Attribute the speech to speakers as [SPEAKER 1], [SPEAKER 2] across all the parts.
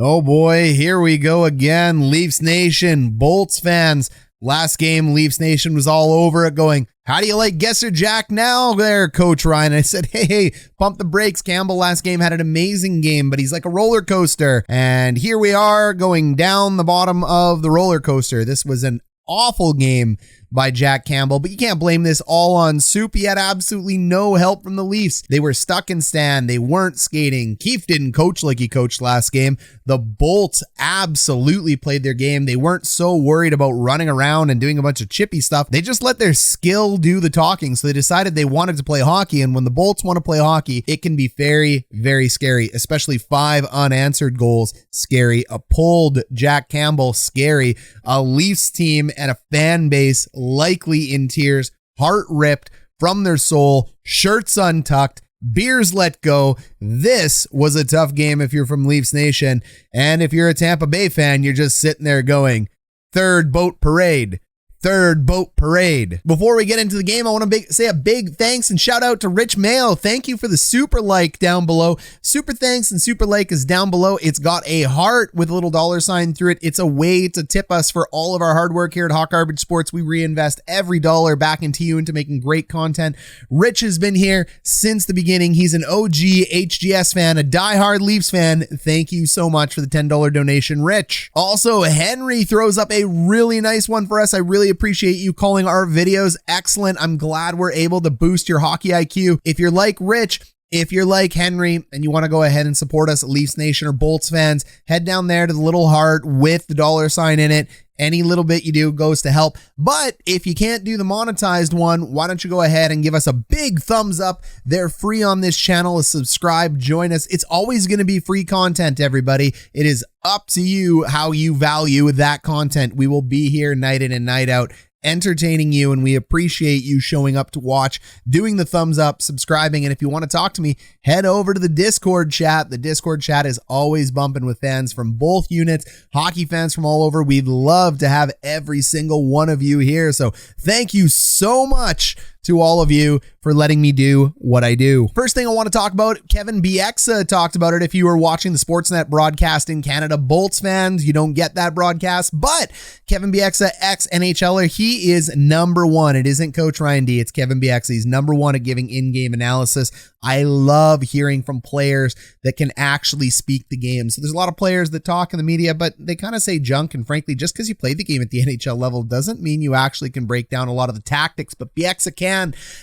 [SPEAKER 1] Oh boy, here we go again. Leafs Nation, Bolts fans. Last game, Leafs Nation was all over it going, how do you like Guesser Jack now there, Coach Ryan? I said, hey, pump the brakes. Campbell last game had an amazing game, but he's like a roller coaster. And here we are going down the bottom of the roller coaster. This was an awful game by Jack Campbell, but you can't blame this all on Soup. He had absolutely no help from the Leafs. They were stuck in stand. They weren't skating. Keefe didn't coach like he coached last game. The Bolts absolutely played their game. They weren't so worried about running around and doing a bunch of chippy stuff. They just let their skill do the talking. So they decided they wanted to play hockey. And when the Bolts want to play hockey, it can be very, very scary, especially 5 unanswered goals. Scary. A pulled Jack Campbell. Scary. A Leafs team and a fan base likely in tears, heart ripped from their soul, shirts untucked, beers let go. This was a tough game if you're from Leafs Nation. And if you're a Tampa Bay fan, you're just sitting there going, third boat parade. Third boat parade. Before we get into the game, I want to say a big thanks and shout out to Rich Mayo. Thank you for the super like down below. Super thanks and super like is down below. It's got a heart with a little $sign through it. It's a way to tip us for all of our hard work here at Hawk Garbage Sports. We reinvest every dollar back into you into making great content. Rich has been here since the beginning. He's an OG HGS fan, a diehard Leafs fan. Thank you so much for the $10 donation, Rich. Also, Henry throws up a really nice one for us. I really appreciate you calling our videos excellent. I'm glad we're able to boost your hockey IQ. If you're like Rich, if you're like Henry and you want to go ahead and support us, Leafs Nation or Bolts fans, head down there to the little heart with the $sign in it. Any little bit you do goes to help. But if you can't do the monetized one, why don't you go ahead and give us a big thumbs up? They're free on this channel. Subscribe, join us. It's always going to be free content, everybody. It is up to you how you value that content. We will be here night in and night out, entertaining you, and we appreciate you showing up to watch, doing the thumbs up, subscribing. And if you want to talk to me, head over to the Discord chat. The Discord chat is always bumping with fans from both units, hockey fans from all over. We'd love to have every single one of you here. So thank you so much to all of you for letting me do what I do. First thing I want to talk about, Kevin Bieksa talked about it. If you were watching the Sportsnet broadcast in Canada, Bolts fans, you don't get that broadcast, but Kevin Bieksa, ex-NHLer, he is number one. It isn't Coach Ryan D, it's Kevin Bieksa. He's number one at giving in-game analysis. I love hearing from players that can actually speak the game. So there's a lot of players that talk in the media, but they kind of say junk. And frankly, just because you play the game at the NHL level doesn't mean you actually can break down a lot of the tactics, but Bieksa can.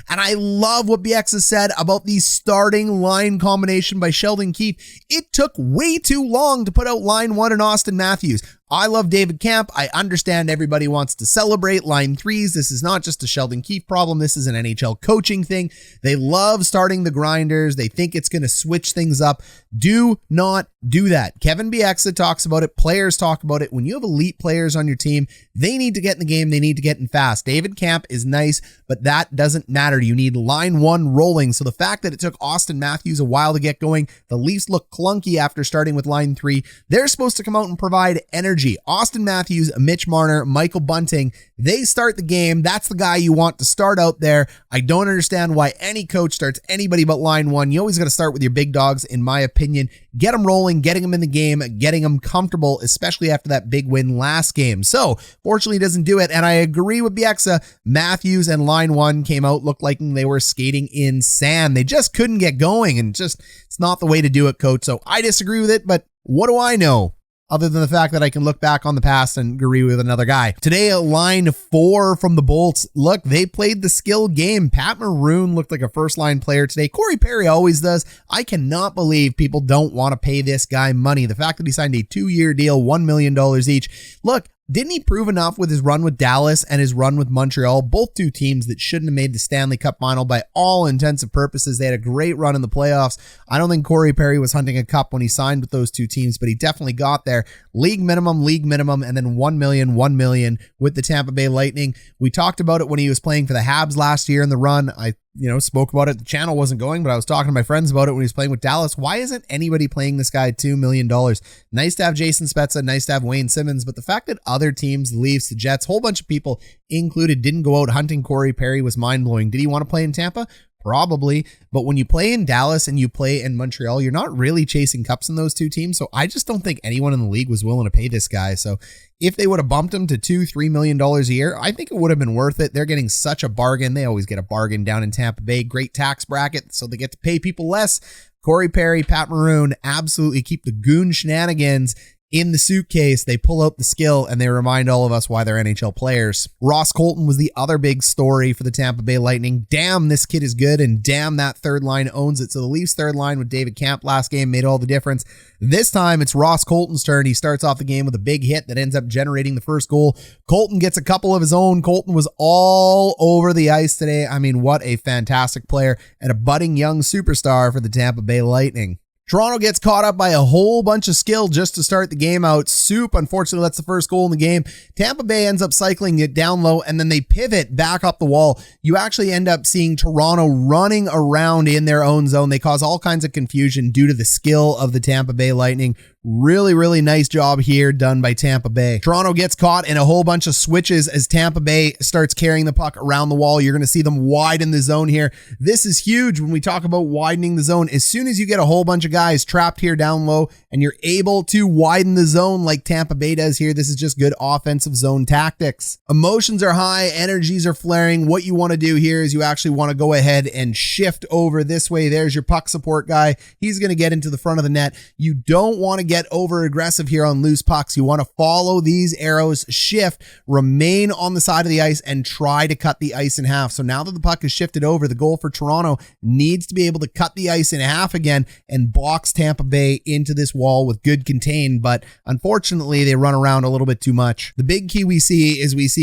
[SPEAKER 1] And I love what Bieksa said about the starting line combination by Sheldon Keefe. It took way too long to put out line 1 and Auston Matthews. I love David Camp. I understand everybody wants to celebrate line 3s. This is not just a Sheldon Keefe problem. This is an NHL coaching thing. They love starting the grinders. They think it's going to switch things up. Do not do that. Kevin Bieksa talks about it. Players talk about it. When you have elite players on your team, they need to get in the game. They need to get in fast. David Camp is nice, but that doesn't matter. You need line 1 rolling. So the fact that it took Auston Matthews a while to get going, the Leafs look clunky after starting with line 3. They're supposed to come out and provide energy. Auston Matthews, Mitch Marner, Michael Bunting, they start the game. That's the guy you want to start out there. I don't understand why any coach starts anybody but line 1. You always got to start with your big dogs, in my opinion. Get them rolling, getting them in the game, getting them comfortable, especially after that big win last game. So, fortunately, he doesn't do it. And I agree with Bieksa. Matthews and line 1 came out, looked like they were skating in sand. They just couldn't get going, and just, it's not the way to do it, coach. So, I disagree with it, but what do I know? Other than the fact that I can look back on the past and agree with another guy. Today, at line 4 from the Bolts, look, they played the skill game. Pat Maroon looked like a first-line player today. Corey Perry always does. I cannot believe people don't want to pay this guy money. The fact that he signed a 2-year deal, $1 million each. Look, didn't he prove enough with his run with Dallas and his run with Montreal? Both two teams that shouldn't have made the Stanley Cup final by all intents and purposes. They had a great run in the playoffs. I don't think Corey Perry was hunting a cup when he signed with those two teams, but he definitely got there. League minimum, and then $1 million with the Tampa Bay Lightning. We talked about it when he was playing for the Habs last year in the run. I spoke about it. The channel wasn't going, but I was talking to my friends about it when he was playing with Dallas. Why isn't anybody playing this guy $2 million? Nice to have Jason Spezza, nice to have Wayne Simmons, but the fact that other teams, the Leafs, the Jets, whole bunch of people included, didn't go out hunting Corey Perry was mind-blowing. Did he want to play in Tampa? Probably. But when you play in Dallas and you play in Montreal, you're not really chasing cups in those two teams. So I just don't think anyone in the league was willing to pay this guy. So if they would have bumped him to $2-3 million a year, I think it would have been worth it. They're getting such a bargain. They always get a bargain down in Tampa Bay. Great tax bracket, so they get to pay people less. Corey Perry, Pat Maroon absolutely keep the goon shenanigans in the suitcase. They pull out the skill and they remind all of us why they're NHL players. Ross Colton was the other big story for the Tampa Bay Lightning. Damn, this kid is good, and damn, that third line owns it. So the Leafs third line with David Kampf last game made all the difference. This time it's Ross Colton's turn. He starts off the game with a big hit that ends up generating the first goal. Colton gets a couple of his own. Colton was all over the ice today. I mean, what a fantastic player and a budding young superstar for the Tampa Bay Lightning. Toronto gets caught up by a whole bunch of skill just to start the game out. Soup, unfortunately, that's the first goal in the game. Tampa Bay ends up cycling it down low, and then they pivot back up the wall. You actually end up seeing Toronto running around in their own zone. They cause all kinds of confusion due to the skill of the Tampa Bay Lightning. Really, really nice job here done by Tampa Bay. Toronto gets caught in a whole bunch of switches as Tampa Bay starts carrying the puck around the wall. You're going to see them widen the zone here. This is huge when we talk about widening the zone. As soon as you get a whole bunch of guys trapped here down low and you're able to widen the zone like Tampa Bay does here, this is just good offensive zone tactics. Emotions are high, energies are flaring. What you want to do here is you actually want to go ahead and shift over this way. There's your puck support guy. He's going to get into the front of the net. You don't want to get over aggressive here on loose pucks. You want to follow these arrows, shift, remain on the side of the ice, and try to cut the ice in half. So now that the puck is shifted over, the goal for Toronto needs to be able to cut the ice in half again and box Tampa Bay into this wall with good contain. But unfortunately, they run around a little bit too much. The big key we see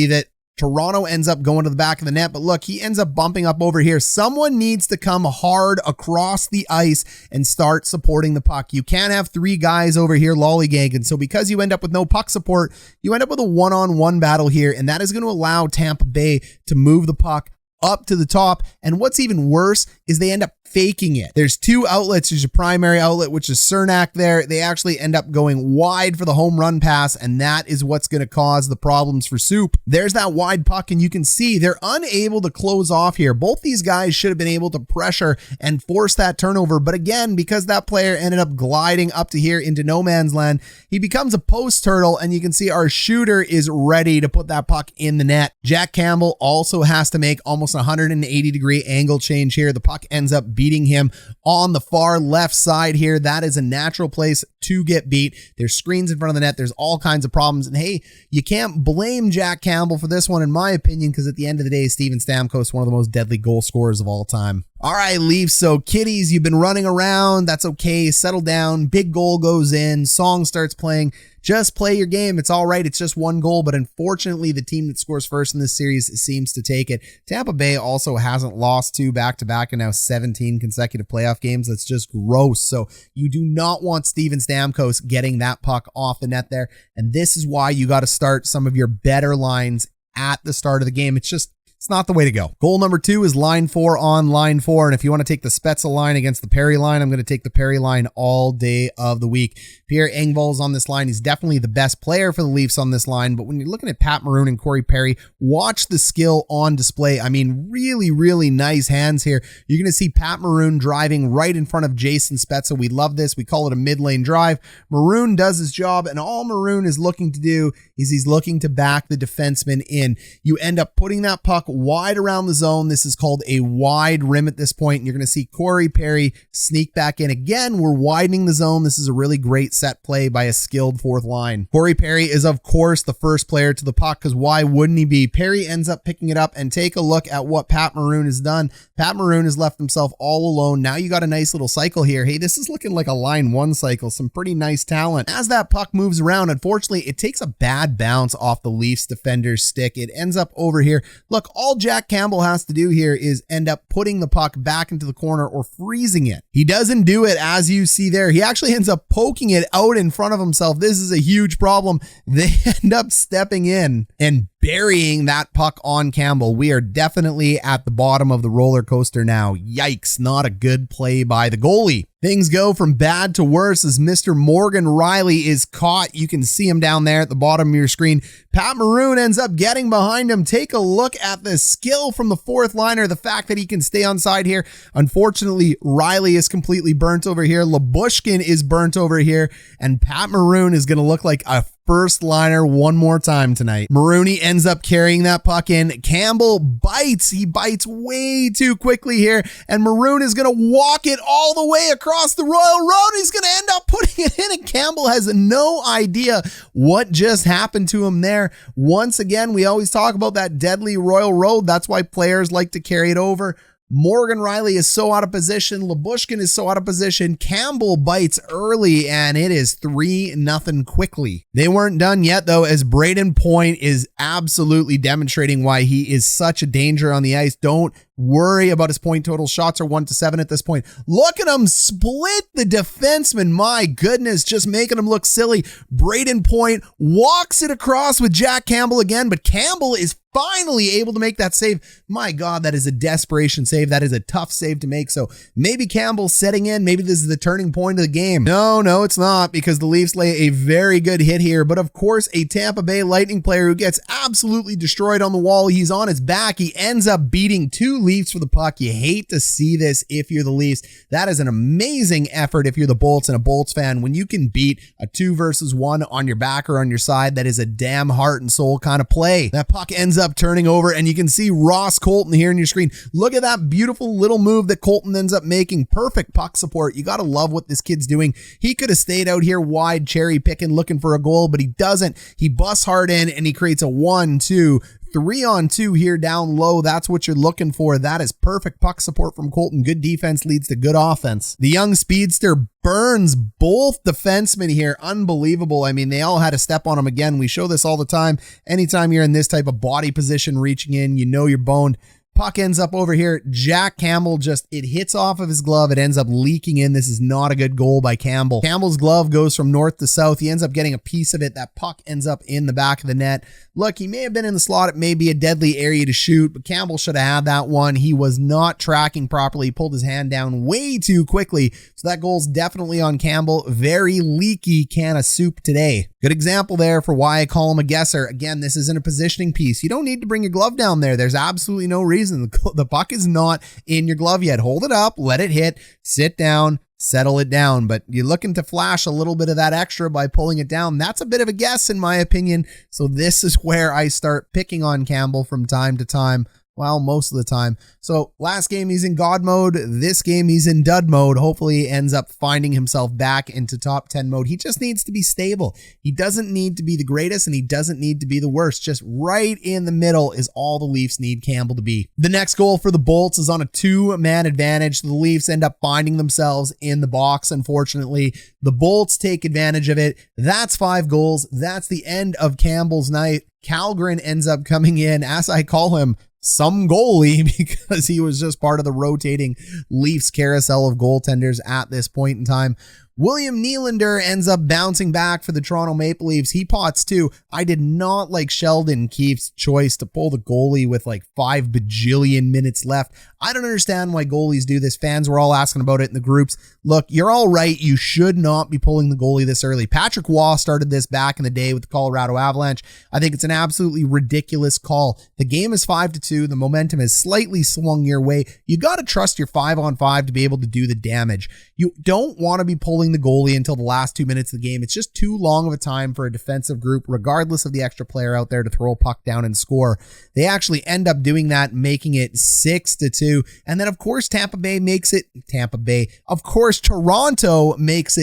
[SPEAKER 1] that Toronto ends up going to the back of the net, but look, he ends up bumping up over here. Someone needs to come hard across the ice and start supporting the puck. You can't have three guys over here lollygagging. So because you end up with no puck support, you end up with a one-on-one battle here, and that is going to allow Tampa Bay to move the puck up to the top. And what's even worse is they end up faking it. There's two outlets. There's your primary outlet, which is Cernak there. They actually end up going wide for the home run pass, and that is what's going to cause the problems for Soup. There's that wide puck, and you can see they're unable to close off here. Both these guys should have been able to pressure and force that turnover, but again, because that player ended up gliding up to here into no man's land, he becomes a post turtle, and you can see our shooter is ready to put that puck in the net. Jack Campbell also has to make almost a 180-degree angle change here. The puck ends up beating him on the far left side here. That is a natural place to get beat. There's screens in front of the net. There's all kinds of problems. And hey, you can't blame Jack Campbell for this one, in my opinion, because at the end of the day, Steven Stamkos, one of the most deadly goal scorers of all time. All right, Leafs. So kiddies, you've been running around. That's okay. Settle down. Big goal goes in. Song starts playing. Just play your game. It's all right. It's just one goal, but unfortunately, the team that scores first in this series seems to take it. Tampa Bay also hasn't lost two back-to-back and now 17 consecutive playoff games. That's just gross. So you do not want Steven Stamkos getting that puck off the net there. And this is why you got to start some of your better lines at the start of the game. It's not the way to go. Goal number 2 is line 4 on line 4. And if you want to take the Spezza line against the Perry line, I'm going to take the Perry line all day of the week. Pierre-Edouard Bellemare on this line. He's definitely the best player for the Leafs on this line. But when you're looking at Pat Maroon and Corey Perry, watch the skill on display. I mean, really, really nice hands here. You're going to see Pat Maroon driving right in front of Jason Spezza. We love this. We call it a mid-lane drive. Maroon does his job, and all Maroon is looking to do is he's looking to back the defenseman in. You end up putting that puck wide around the zone. This is called a wide rim at this point. And you're going to see Corey Perry sneak back in. Again, we're widening the zone. This is a really great set play by a skilled fourth line. Corey Perry is, of course, the first player to the puck, because why wouldn't he be? Perry ends up picking it up, and take a look at what Pat Maroon has done. Pat Maroon has left himself all alone. Now you got a nice little cycle here. Hey, this is looking like a line 1 cycle. Some pretty nice talent. As that puck moves around, unfortunately, it takes a bad bounce off the Leafs defender's stick. It ends up over here. Look, all Jack Campbell has to do here is end up putting the puck back into the corner or freezing it. He doesn't do it, as you see there. He actually ends up poking it out in front of himself. This is a huge problem. They end up stepping in and burying that puck on Campbell. We are definitely at the bottom of the roller coaster now. Yikes, not a good play by the goalie. Things go from bad to worse as Mr. Morgan Reilly is caught. You can see him down there at the bottom of your screen. Pat Maroon ends up getting behind him. Take a look at the skill from the fourth liner, the fact that he can stay on side here. Unfortunately, Reilly is completely burnt over here. Lyubushkin is burnt over here. And Pat Maroon is going to look like a first liner one more time tonight. Marooney ends up carrying that puck in. Campbell bites. He bites way too quickly here. And Maroon is going to walk it all the way across the Royal Road. He's going to end up putting it in. And Campbell has no idea what just happened to him there. Once again, we always talk about that deadly Royal Road. That's why players like to carry it over. Morgan Reilly is so out of position. Lyubushkin is so out of position. Campbell bites early, and it is 3-0 quickly. They weren't done yet, though, as Brayden Point is absolutely demonstrating why he is such a danger on the ice. Don't worry about his point total. Shots are 1-7 at this point. Look at him split the defenseman. My goodness, just making him look silly. Brayden Point walks it across with Jack Campbell again, but Campbell is finally able to make that save. My God, that is a desperation save. That is a tough save to make. So maybe Campbell's setting in. Maybe this is the turning point of the game. No, it's not, because the Leafs lay a very good hit here. But of course, a Tampa Bay Lightning player who gets absolutely destroyed on the wall. He's on his back. He ends up beating two Leafs for the puck. You hate to see this if you're the Leafs. That is an amazing effort if you're the Bolts and a Bolts fan. When you can beat a 2-versus-1 on your back or on your side, that is a damn heart and soul kind of play. That puck ends up turning over, and you can see Ross Colton here on your screen. Look at that beautiful little move that Colton ends up making. Perfect puck support. You got to love what this kid's doing. He could have stayed out here wide, cherry picking, looking for a goal, but he doesn't. He busts hard in, and he creates a 1-2 3-on-2 here down low. That's what you're looking for. That is perfect puck support from Colton. Good defense leads to good offense. The young speedster burns both defensemen here. Unbelievable. I mean, they all had a step on him again. We show this all the time. Anytime you're in this type of body position reaching in, you know you're boned. Puck ends up over here. Jack Campbell it hits off of his glove. It ends up leaking in. This is not a good goal by Campbell. Campbell's glove goes from north to south. He ends up getting a piece of it. That puck ends up in the back of the net. Look, he may have been in the slot. It may be a deadly area to shoot, but Campbell should have had that one. He was not tracking properly. He pulled his hand down way too quickly. So that goal's definitely on Campbell. Very leaky can of soup today. Good example there for why I call him a guesser. Again, this isn't a positioning piece. You don't need to bring your glove down there. There's absolutely no reason. The puck is not in your glove yet. Hold it up, let it hit, sit down, settle it down. But you're looking to flash a little bit of that extra by pulling it down. That's a bit of a guess in my opinion. So this is where I start picking on Campbell from time to time. Well, most of the time. So last game he's in God mode. This game he's in dud mode. Hopefully he ends up finding himself back into top 10 mode. He just needs to be stable. He doesn't need to be the greatest and he doesn't need to be the worst. Just right in the middle is all the Leafs need Campbell to be. The next goal for the Bolts is on a 2-man advantage. The Leafs end up finding themselves in the box. Unfortunately, the Bolts take advantage of it. That's 5 goals. That's the end of Campbell's night. Kallgren ends up coming in, as I call him, some goalie, because he was just part of the rotating Leafs carousel of goaltenders at this point in time. William Nylander ends up bouncing back for the Toronto Maple Leafs. He pots too. I did not like Sheldon Keefe's choice to pull the goalie with like 5 bajillion minutes left. I don't understand why goalies do this. Fans were all asking about it in the groups. Look, you're all right. You should not be pulling the goalie this early. Patrick Waugh started this back in the day with the Colorado Avalanche. I think it's an absolutely ridiculous call. The game is 5-2. The momentum has slightly swung your way. You got to trust your 5-on-5 to be able to do the damage. You don't want to be pulling the goalie until the last 2 minutes of the game. It's just too long of a time for a defensive group, regardless of the extra player out there, to throw a puck down and score. They actually end up doing that, making it 6-2. And then, of course, Toronto makes it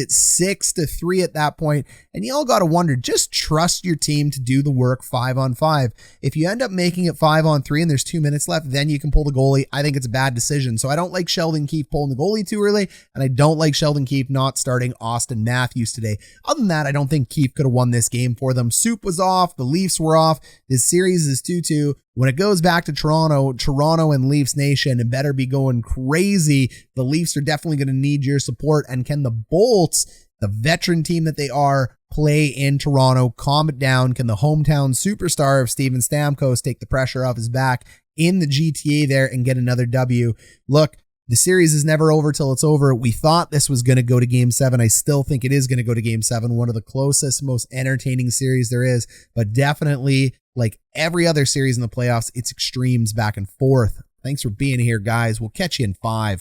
[SPEAKER 1] 6-3 at that point. And y'all got to wonder, just trust your team to do the work 5-on-5. If you end up making it 5-on-3 and there's 2 minutes left, then you can pull the goalie. I think it's a bad decision. So I don't like Sheldon Keefe pulling the goalie too early, and I don't like Sheldon Keefe not starting Auston Matthews today. Other than that, I don't think Keefe could have won this game for them. Soup was off. The Leafs were off. This series is 2-2. When it goes back to Toronto and Leafs Nation, it better be going crazy. The Leafs are definitely going to need your support. And can the Bolts, the veteran team that they are, play in Toronto, calm it down. Can the hometown superstar of Steven Stamkos take the pressure off his back in the GTA there and get another W? Look, the series is never over till it's over. We thought this was going to go to Game 7. I still think it is going to go to Game 7. One of the closest, most entertaining series there is, but definitely, like every other series in the playoffs, it's extremes back and forth. Thanks for being here, guys. We'll catch you in 5.